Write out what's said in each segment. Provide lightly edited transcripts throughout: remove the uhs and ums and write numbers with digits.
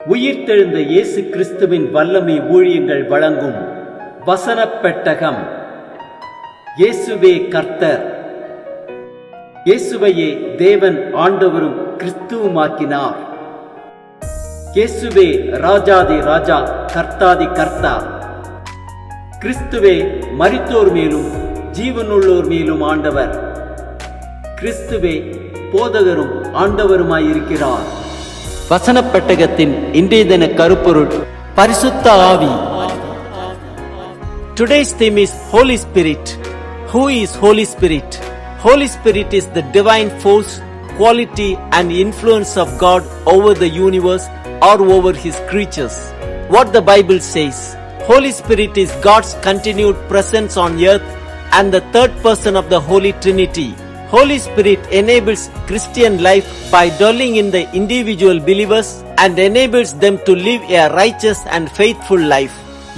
உயிர்த்தெழுந்த இயேசு கிறிஸ்துவின் வல்லமை ஊழியங்கள் வழங்கும் வசனப் பெட்டகம். இயேசுவே கர்த்தர். இயேசுவையே தேவன் ஆண்டவரும் கிறிஸ்துவுமாக்கினார். இயேசுவே ராஜாதி ராஜா, கர்த்தாதி கர்த்தா. கிறிஸ்துவே மரித்தோர் மேலும் ஜீவனுள்ளோர் மேலும் ஆண்டவர். கிறிஸ்துவே போதகரும் ஆண்டவருமாயிருக்கிறார். வசனப் பெட்டகத்தின் இன்றைய தின கருப்பொருள் பரிசுத்த ஆவி. Today's theme is Holy Spirit. Who is Holy Spirit? Holy Spirit is the divine force, quality and influence of God over the universe or over his creatures. What the Bible says, Holy Spirit is God's continued presence on earth and the third person of the Holy Trinity. Holy Spirit enables Christian life by dwelling in the individual believers and enables them to live a righteous and faithful life.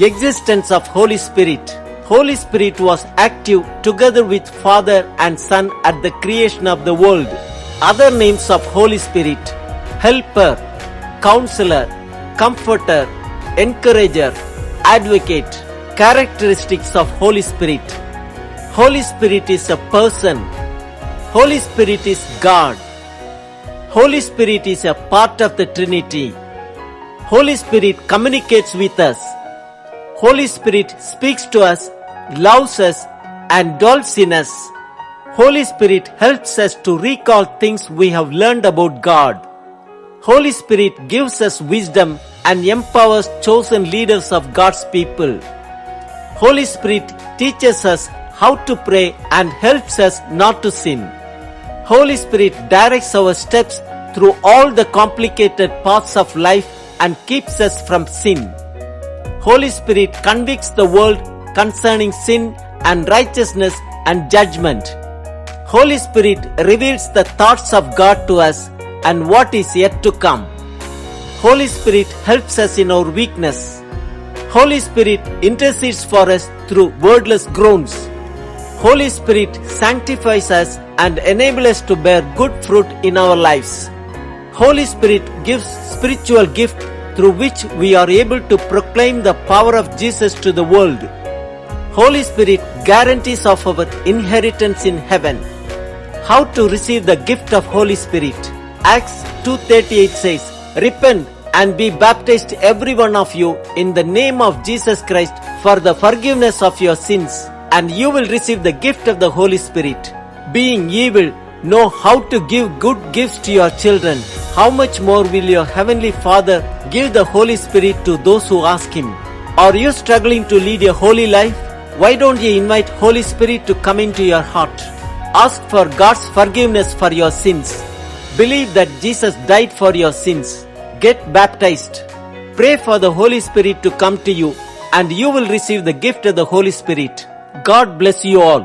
Existence of Holy Spirit. Holy Spirit was active together with Father and Son at the creation of the world. Other names of Holy Spirit: Helper, Counselor, Comforter, Encourager, Advocate. Characteristics of Holy Spirit. Holy Spirit is a person. Holy Spirit is God. Holy Spirit is a part of the Trinity. Holy Spirit communicates with us. Holy Spirit speaks to us, loves us, and dwells in us. Holy Spirit helps us to recall things we have learned about God. Holy Spirit gives us wisdom and empowers chosen leaders of God's people. Holy Spirit teaches us how to pray and helps us not to sin. Holy Spirit directs our steps through all the complicated paths of life and keeps us from sin. Holy Spirit convicts the world concerning sin and righteousness and judgment. Holy Spirit reveals the thoughts of God to us and what is yet to come. Holy Spirit helps us in our weakness. Holy Spirit intercedes for us through wordless groans. Holy Spirit sanctifies us and enables us to bear good fruit in our lives. Holy Spirit gives spiritual gift through which we are able to proclaim the power of Jesus to the world. Holy Spirit guarantees of our inheritance in heaven. How to receive the gift of Holy Spirit? Acts 2:38 says, "Repent and be baptized every one of you in the name of Jesus Christ for the forgiveness of your sins, and you will receive the gift of the Holy Spirit. Being evil, know how to give good gifts to your children. How much more will your heavenly Father give the Holy Spirit to those who ask him?" Are you struggling to lead a holy life? Why don't you invite Holy Spirit to come into your heart? Ask for God's forgiveness for your sins. Believe that Jesus died for your sins. Get baptized. Pray for the Holy Spirit to come to you, and you will receive the gift of the Holy Spirit. God bless you all.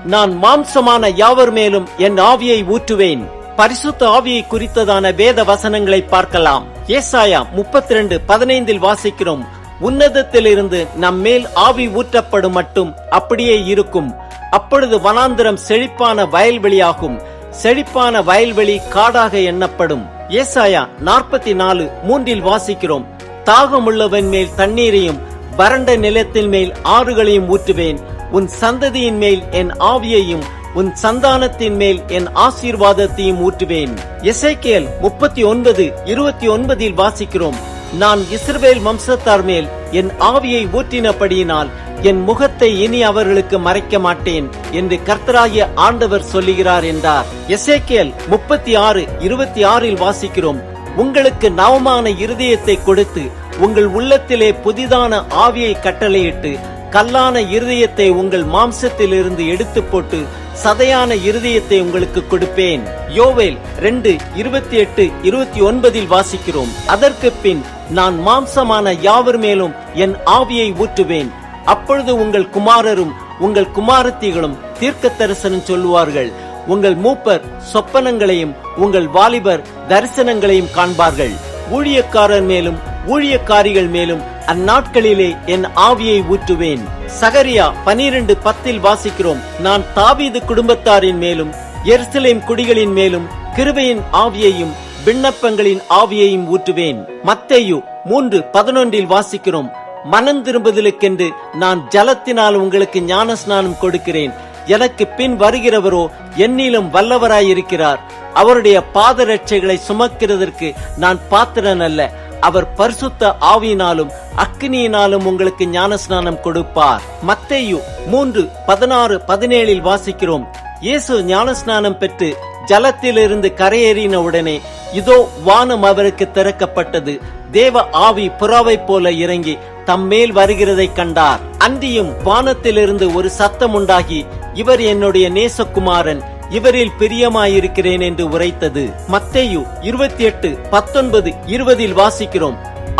நான் மாம்சமான யாவர் மேலும் என் ஆவியை ஊற்றுவேன். பரிசுத்த ஆவியை குறித்ததான வேத வசனங்களை பார்க்கலாம். ஏசாயா 32:15 வாசிக்கிறோம், "உன்னதத்திலிருந்து நம் மேல் ஆவி ஊற்றப்படும் மட்டும் அப்படியே இருக்கும். அப்பொழுது வனாந்திரம் செழிப்பான வயல்வெளியாகும், செழிப்பான வயல்வெளி காடாக எண்ணப்படும்." ஏசாயா 44:3 வாசிக்கிறோம், "தாகமுள்ளவன் மேல் தண்ணீரையும் வறண்ட நிலத்தின் மேல் ஆறுகளையும் ஊற்றுவேன். உன் சந்ததியின் மேல் என் ஆவியையும் உன் சந்தானத்தின் மேல் என் ஆசீர்வாதத்தையும் ஊற்றுவேன்." எசேக்கியேல் 39:29 வாசிக்கிறோம், "நான் இஸ்ரவேல் வம்சத்தார் மேல் என் ஆவியை ஊற்றினபடியினால் என் முகத்தை இனி அவர்களுக்கு மறைக்க மாட்டேன் என்று கர்த்தராகிய ஆண்டவர் சொல்லுகிறார் என்றார். எசேக்கியேல் 36:26 வாசிக்கிறோம், "உங்களுக்கு நவமான இருதயத்தை கொடுத்து உங்கள் உள்ளத்திலே புதிதான ஆவியை கட்டளையிட்டு கல்லான இருதயத்தை உங்கள் மாம்சத்திலிருந்து எடுத்து போட்டு சதையான இருதயத்தை உங்களுக்கு கொடுப்பேன்." யோவேல் 2:28-29 வாசிக்கிறோம், "அதற்கு பின் நான் மாம்சமான யாவர் மேலும் என் ஆவியை ஊற்றுவேன். அப்பொழுது உங்கள் குமாரரும் உங்கள் குமாரத்திகளும் தீர்க்க தரிசனம் சொல்லுவார்கள். உங்கள் மூப்பர் சொப்பனங்களையும் உங்கள் வாலிபர் தரிசனங்களையும் காண்பார்கள். ஊழியக்காரர் மேலும் ஊழியக்காரிகள் மேலும் அந்நாட்களிலே என் ஆவியை ஊற்றுவேன்." சகரியா 12:10 வாசிக்கிறோம், "நான் தாவீது குடும்பத்தாரின் மேலும் எருசலேம் குடிகளின் மேலும் கிருபையின் ஆவியையும் விண்ணப்பங்களின் ஆவியையும் ஊற்றுவேன். மத்தேயு 3:11 வாசிக்கிறோம், மனம் திரும்புதலுக்கென்று நான் ஜலத்தினால் உங்களுக்கு ஞானஸ்நானம் கொடுக்கிறேன். எனக்கு பின் வருகிறவரோ என்னிலும் வல்லவராயிருக்கிறார். அவருடைய பாதரட்சைகளை சுமக்கிறதற்கு நான் பாத்திரன் அல்ல. அவர் பரிசுத்த ஆவியினாலும் அக்கினியினாலும் உங்களுக்கு ஞானஸ்நானம் கொடுப்பார். மத்தேயு 3:16-17 வாசிக்கிறோம், இயேசு ஞானஸ்நானம் பெற்று ஜலத்திலிருந்து கரையேறின உடனே இதோ வானம் அவருக்கு திறக்கப்பட்டது. தேவ ஆவி புறாவை போல இறங்கி தம்மேல் வருகிறதை கண்டார். அன்றியும் வானத்திலிருந்து ஒரு சத்தம் உண்டாகி, இவர் என்னுடைய நேசகுமாரன், இவரில் பிரியமாயிருக்கிறேன் என்று உரைத்தது. மத்தேயு 28:19-20 வாசிக்கிறோம்,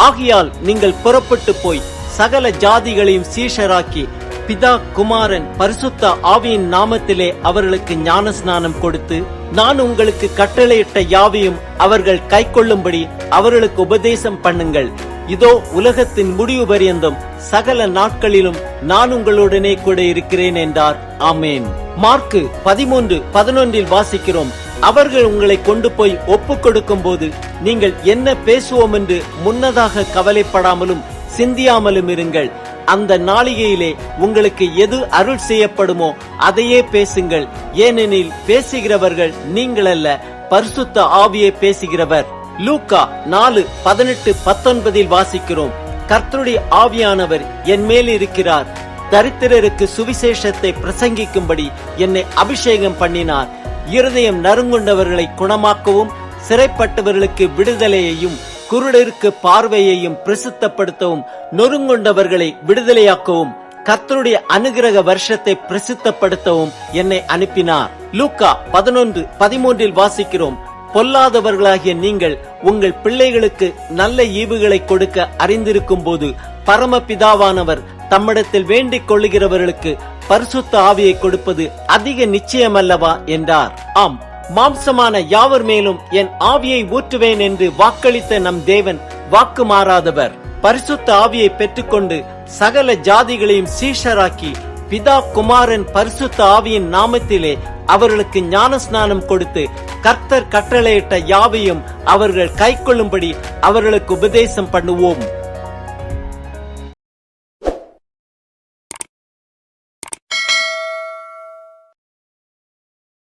ஆகையால் நீங்கள் புறப்பட்டு போய் சகல ஜாதிகளையும் சீஷராக்கி பிதா குமாரன் பரிசுத்த ஆவியின் நாமத்திலே அவர்களுக்கு ஞானஸ்நானம் கொடுத்து, நான் உங்களுக்கு கட்டளையிட்ட யாவையும் அவர்கள் கைக்கொள்ளும்படி அவர்களுக்கு உபதேசம் பண்ணுங்கள். இதோ உலகத்தின் முடிவு பரியந்தம் சகல நாட்களிலும் நான் உங்களுடனே கூட இருக்கிறேன் என்றார். ஆமேன். மார்க்கு 13:11 வாசிக்கிறோம், அவர்கள் உங்களை கொண்டு போய் ஒப்புக் கொடுக்கும் போது நீங்கள் என்ன பேசுவோம் என்று முன்னதாக கவலைப்படாமலும் சிந்தியாமலும் இருங்கள். அந்த நாளிகையிலே உங்களுக்கு எது அருள் செய்யப்படுமோ அதையே பேசுங்கள். ஏனெனில் பேசுகிறவர்கள் நீங்கள் அல்ல, பரிசுத்த ஆவியே பேசுகிறவர். லூக்கா 4:18-19 வாசிக்கிறோம், கர்த்தருடைய ஆவியானவர் என் மேல் இருக்கிறார். தரித்திரருக்கு சுவிசேஷத்தை பிரசங்கிக்கும்படி என்னை அபிஷேகம் பண்ணினார். இருதயம் நறுங்குண்டவர்களை குணமாக்கவும், சிறைப்பட்டவர்களுக்கு விடுதலையையும், குருடருக்கு பார்வையையும் பிரசித்தப்படுத்தவும், நொறுங்குண்டவர்களை விடுதலையாக்கவும், கர்த்தருடைய அனுகிரக வருஷத்தை பிரசித்தப்படுத்தவும் என்னை அனுப்பினார். லூக்கா 11:13 வாசிக்கிறோம், பொல்லாதவர்களாகிய நீங்கள் உங்கள் பிள்ளைகளுக்கு நல்ல ஈவுகளை கொடுக்க அறிந்திருக்கும் போது பரமபிதாவானவர் தம்மிடத்தில் வேண்டிக் கொள்ளுகிறவர்களுக்கு பரிசுத்த ஆவியை கொடுப்பது அதிக நிச்சயமல்லவா என்றார். ஆம், மாம்சமான யாவர் மேலும் என் ஆவியை ஊற்றுவேன் என்று வாக்களித்த நம் தேவன் வாக்கு மாறாதவர். பரிசுத்த ஆவியை பெற்றுக்கொண்டு சகல ஜாதிகளையும் சீஷராக்கி பிதா குமாரன் பரிசுத்த ஆவியின் நாமத்திலே அவர்களுக்கு ஞானஸ்நானம் கொடுத்து கர்த்தர் கட்டளையிட்ட யாவையும் அவர்கள் கைக்கொள்ளும்படி அவர்களுக்கு உபதேசம் பண்ணுவோம்.